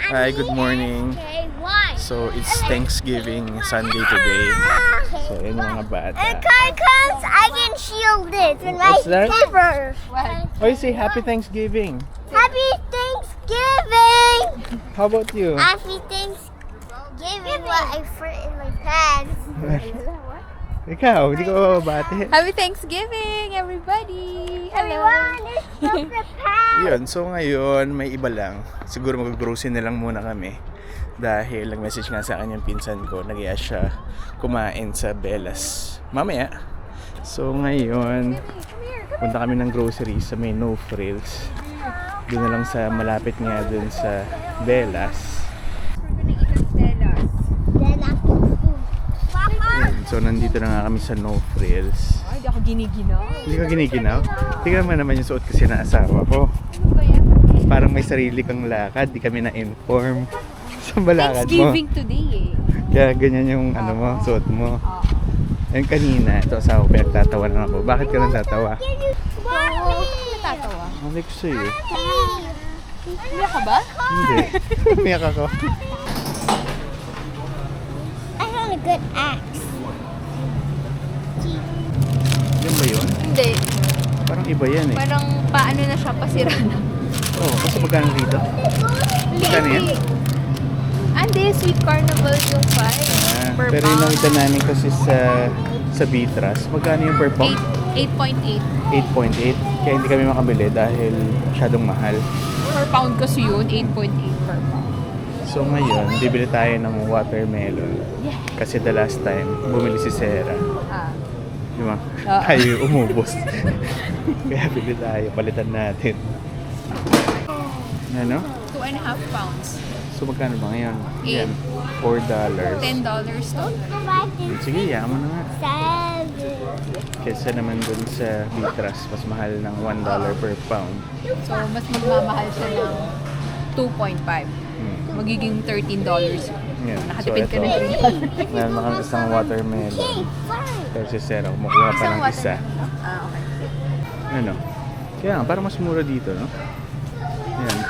Hi, good morning. So, it's Thanksgiving Sunday today. So, yun yung mga bata. And car comes, I can shield it with my What's that? paper. Oh, you say Happy Thanksgiving. Happy Thanksgiving! How about you? Happy Thanksgiving! What I put in my pants. Ikaw, hindi ko mababate. Happy Thanksgiving, everybody! Everyone is so prepared. Yun, so ngayon, may iba lang. Siguro mag-grocery na lang muna kami. Dahil nag-message nga sa akin yung pinsan ko, nag-iya siya kumain sa Bellas mamaya. So ngayon, punta kami ng grocery sa may No Frills. Doon na lang sa malapit nga dun sa Bellas. So nandito na nga kami sa No Frills. Ay, di ako giniginaw. Hindi ka giniginaw? Tingnan mo naman yung suot kasi na asawa ko. Ano ba yan? Parang may sarili kang lakad, di kami na-inform. Sa balakad mo. Thanksgiving today eh. Kaya ganyan yung ano mo, suot mo. And kanina, ito asawa ko, pinagtatawanan ako. Bakit ka nagtatawa? Natatawa. Hindi ko sa'yo. Umiyak ka ba? Hindi. Umiyak ako. I found a good axe. Yan ba yun? Hindi. Parang iba yan eh. Parang paano na siya, pasira na. Oo, kasi magkano rito? Magkano yan? Hindi, Sweet Carnival yung 5. Per Pero yung nakita namin kasi sa Vitras, magkano yung per pound? 8.8. 8.8. Kaya hindi kami makabili dahil masyadong mahal. Per pound kasi yun, 8.8 per pound. So ngayon, bibili tayo ng watermelon. Kasi the last time, bumili si Sarah. Di ba? Oo. Tayo umubos. Kaya bili tayo, palitan natin. Ano? 2.5 pounds. So magkano ba ngayon? Eight. Yan, $4. $10 to. Sige, yaman na nga. 7. Kesa naman dun sa Vitras, mas mahal ng $1 per pound. So, mas magmamahal siya ng 2.5. Magiging $13. Yan. Nakatipid ka ito, ng $3. meron na kami isang watermelon. Pero si Sarah, kumukuha pa ng isa. Okay. Ano? Kaya nga, parang mas mura dito, no? Yan,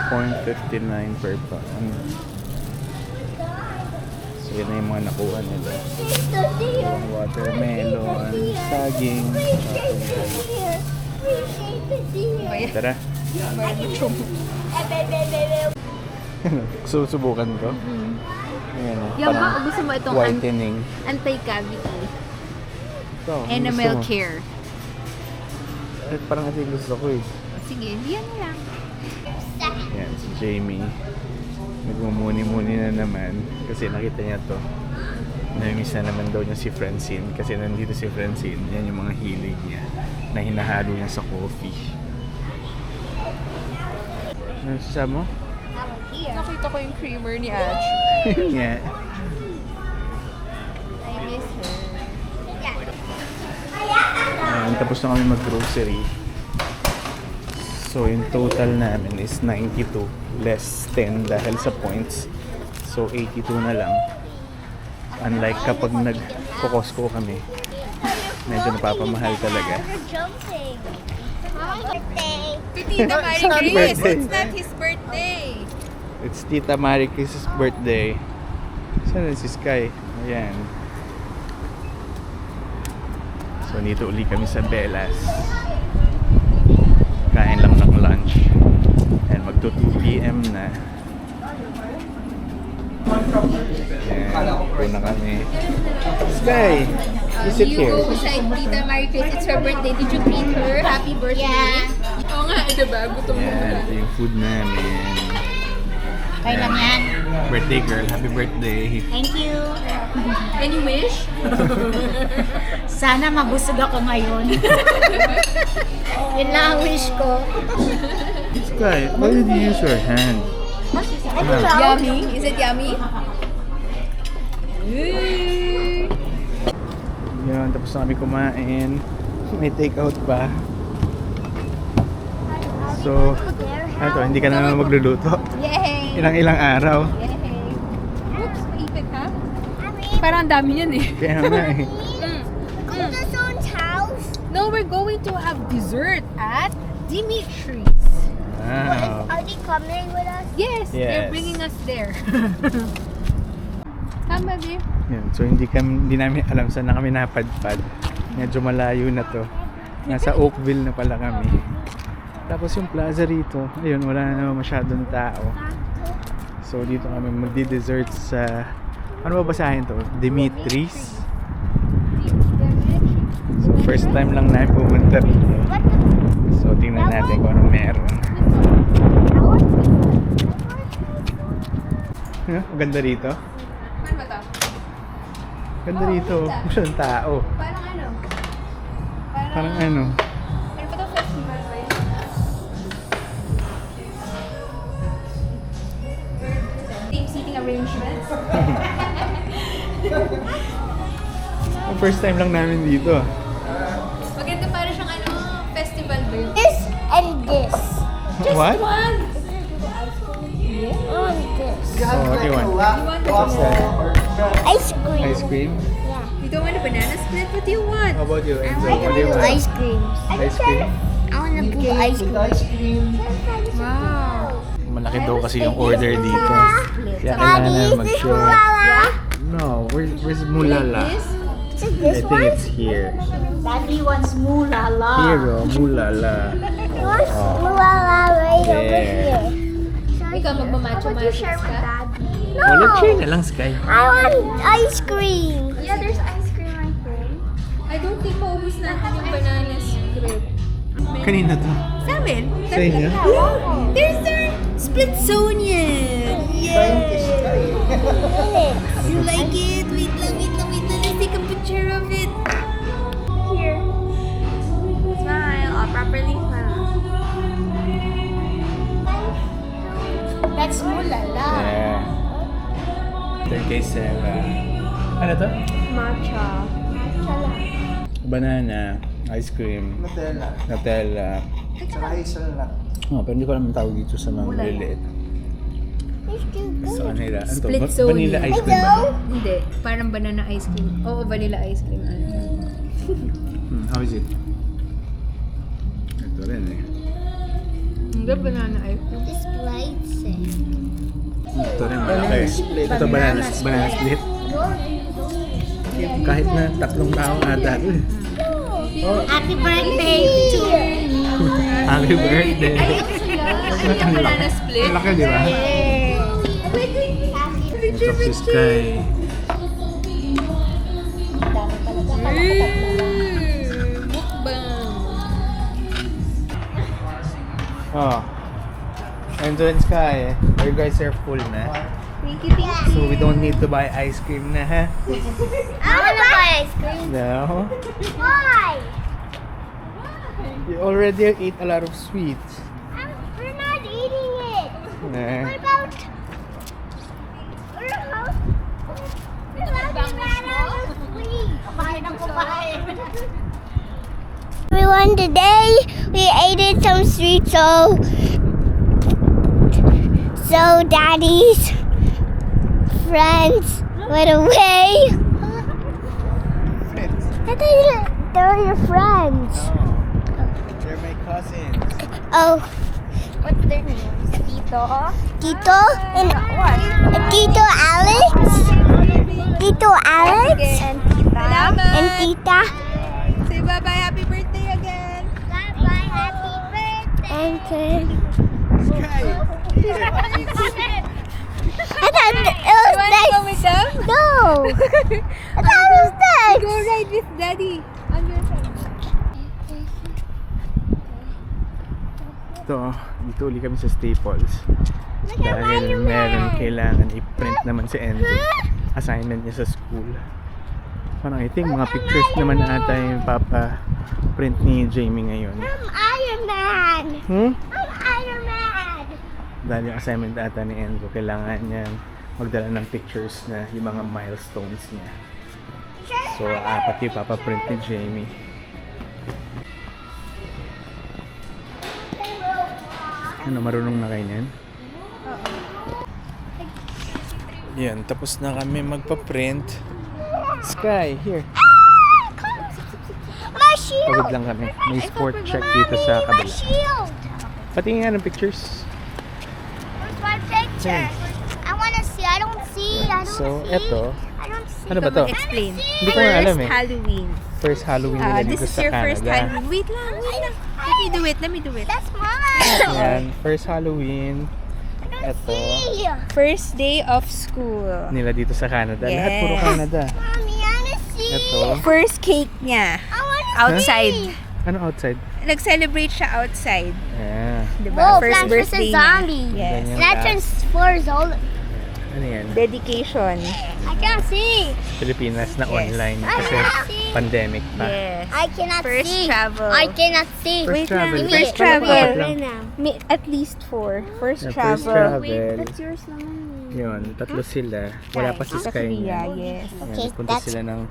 $0.59 per pound. So, yun na yung mga nakuha nila. Yung watermelon, saging, tara. Susubukan ko. Ayan, Yan parang ba? O gusto mo itong whitening. anti-cavity? Ito, Enamel gusto mo. care. Parang ito yung gusto ko eh. Sige, yan na lang. Yan, si Jamie. Nagmumuni-muni na naman kasi nakita niya to. Namimiss na naman daw niya si Francine kasi nandito si Francine. Yan yung mga hilig niya na hinahalo niya sa coffee. Ano sasabi mo? Nakita ko yung creamer ni Ash. Yeah. I miss her. Ayan, tapos na kami mag-grocery. So, yung total namin is 92 less 10 dahil sa points. So, 82 na lang. Unlike kapag nag-Costco kami, medyo napapamahal talaga. Jumping. Birthday. To Tita Marie Happy Chris, birthday. it's not his birthday. It's Tita Marie Chris's birthday. Saan si Sky? Ayan. So, dito uli kami sa Bellas. Kain lang ng lunch. And magto 2 p.m. na. Ayan, na kami. Sky! You sit You here. go beside Tita Marie Chris. It's her birthday. Did you greet her? Happy birthday. Yeah. Oo nga, diba? Gutom mo Ayan, na. ito yung food namin. Kaya lang yan. Birthday girl, happy birthday. Thank you. Any wish? Sana mabusog ako ngayon. Yun lang ang wish ko. Sky, why did you use your hand? Yummy? Is it yummy? Yay! Yun, tapos na kami kumain. May take-out pa. So, ano, hindi ka na naman magluluto. Yay! Ilang araw. Yay! Oops, maipit ha? Parang ang dami yan eh. Kaya nga eh. Go to someone's house. No, we're going to have dessert at Dimitri's. Wow. Are they coming with us? Yes, Yes. they're bringing us there. Tama, babe. Yan. So hindi namin alam saan na kami napadpad. Medyo malayo na to. Nasa Oakville na pala kami. Tapos yung plaza rito, ayun, wala na naman masyadong tao. So dito kami magdi-dessert sa, ano ba basahin to? Dimitri's. So first time lang namin pumunta rito. What the? So tingnan natin kung ano meron. Ang ganda rito. Ano ba to? Ganda rito. Masyadong tao. Parang ano? Parang ano. Ano ba to festival ba yun? Team seating arrangements? First time lang namin dito. Maganda para siyang ano, festival ba yun? This and this. What? One! Oh, this. Oh, what do you want? You want the Ice cream. Ice cream? Yeah. You don't want a banana split? What do you want? How about you, I Enzo? want What do you blue want? ice creams. Ice cream? I want a blue ice cream. Wow! Malaki daw kasi yung order dito. Kaya Daddy, kailangan is this mag-share. Mulala? No, where's Mulala? This? Is I this think one? it's here. Daddy wants mulala. Here, oh, Mulala. Where's Mulala right over There. here? Ikaw magmamacho-macho share with ka? Daddy? Oh, let's share na lang, Sky. I want ice cream. Yeah, there's ice cream right there. I don't think maubos natin yung banana split. Kanina to. Sa amin? Sa inyo? There's our Splitsonian! Yay! You like it? Wait lang. Let's take a picture of it. Here. Smile. I'll properly smile. That's Mulala. Yeah. Third kay Sarah. Ano to? Matcha. Banana, ice cream, Nutella. Oh, pero hindi ko alam ang tawag dito sa mga maliliit. It's too Sa good. kanila. Ano to? Splitsonian. Vanilla ice cream ba to? Hindi. Parang banana ice cream. Oo, vanilla ice cream. How is it? Ito rin eh. Hindi, banana ice cream. This lights it. Ito rin malaki. Ito banana split. Kahit na 3 tao ata ito eh. Happy birthday to you. Happy birthday! Ano yung banana split? Laki, di ba? Ito si Sky. Mukbang. Oh. Enzo and Sky, you guys are full na. Thank you. So we don't need to buy ice cream na, ha? I want to buy ice cream. No? Why? You already ate a lot of sweets. We're not eating it. Eh. What about? Everyone, today we ate some sweets, so Daddy's friends went away. I thought they're your friends. They're my cousins. Oh, What's their names? Tito? Tito and Tito Alex, Tito Alex And Tita. and Tita. Say bye-bye. Happy birthday again. Bye, happy birthday. And I thought it was You wanna go with them? No, I thought it was next. Go ride with Daddy. On your side. Ito, dito uli kami sa Staples. Dahil meron kailangan i-print naman si Enzo. Assignment niya sa school. Parang I think mga pictures naman ata yung papa-print ni Jamie ngayon. I'm Iron Man. Hmm? I'm Iron Man. Dahil yung assignment ata ni Enzo, kailangan niya magdala ng pictures na yung mga milestones niya. So, 4 yung papaprint ni Jamie. Ano, marunong na kayo niyan? Yan, tapos na kami magpa-print. Sky, here. My shield. Pagod lang kami. May sport check dito sa My kabila. shield. Patingin nga ng pictures. Where's my picture? I wanna see. I don't see. I don't So, see. eto. I don't see. Ano ba to? Explain. Hindi ko nga alam First eh. Halloween. First Halloween nila This dito is sa your first Canada. Halloween. Wait lang. Let me do it. That's mine. Yan, first Halloween. I don't Eto. see. First day of school. Nila dito sa Canada. Lahat puro Yes. Canada. Mommy, I wanna see. Ito. First cake niya. I wanna Outside. see. Ano outside? Nag-celebrate siya outside. Yeah. Diba? Whoa, First Plants vs. birthday Zombie. niya. Yes. Ganyan. And I turned 4 years old. Ano yan? Dedication. I can't see. Pilipinas na Yes. online I kasi cannot see. pandemic pa. Yes. I cannot First see. travel. I cannot see. First Wait lang. travel. First Wala travel. pa, apat lang. At least 4. First Yeah, travel. first travel. That's yours naman. Yun, tatlo sila. Wala pa si Sa Sky Korea, niya. yes. Okay, Punta that's- sila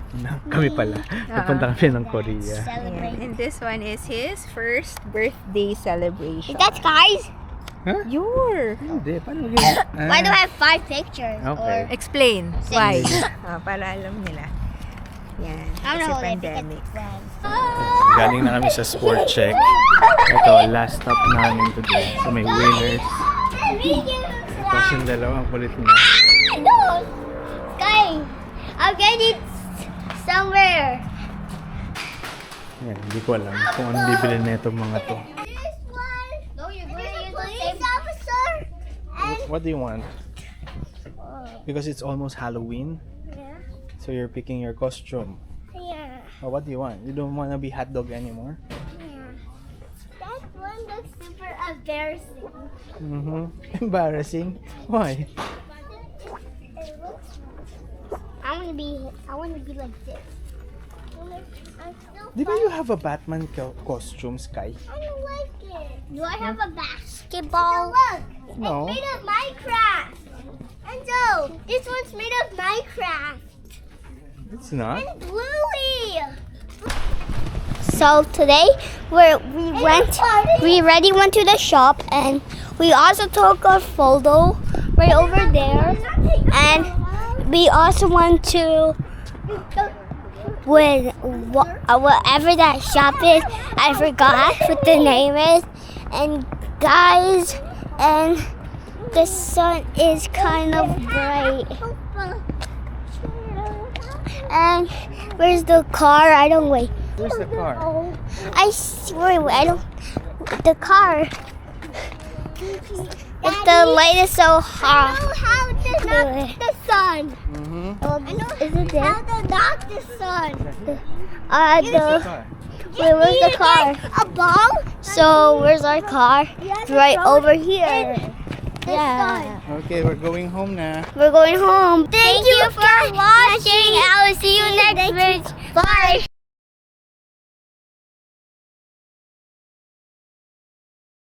kami pala. Napunta kami ng Korea. Celebrate. And this one is his first birthday celebration. Is that guys? Huh? Your. Hindi, paano yun? Why do I have 5 pictures? Okay. Explain. Six. Why? Para alam nila. Yan. I Kasi don't know. pandemic. Galing na kami sa sport check. Ito, last stop namin today. So may winners. Tapos yung dalawang kulit na. No! Sky! I'll get it somewhere. Yan, hindi ko alam kung ano bibili na itong mga to. This one. No, you're going to use the police officer. And What do you want? Because it's almost Halloween, yeah, so you're picking your costume. yeah, Oh, what do you want? You don't want to be hot dog anymore? yeah. That one looks super embarrassing. Mm-hmm. Embarrassing? Why? It looks. I want to be like this. I'm still. Di ba you have a Batman costume, Sky? I don't like it. Do I have a basketball? Look. No. It's made of Minecraft. And so, this one's made of Minecraft. It's not. And bluey. So today we already went to the shop and we also took a photo right over there, and we also went to whatever that shop is. I forgot what the name is. And guys, and the sun is kind of bright. And where's the car? I don't wait. Where's the car? Wait, I don't. The car. If the light is so hot. I know how to knock the sun. Mm-hmm. I know is it there? How to knock the sun. Where's the car? A ball? So where's our car? It's right over here. Yeah. Okay, we're going home na. We're going home. Thank you for watching. I will see you next week. Bye.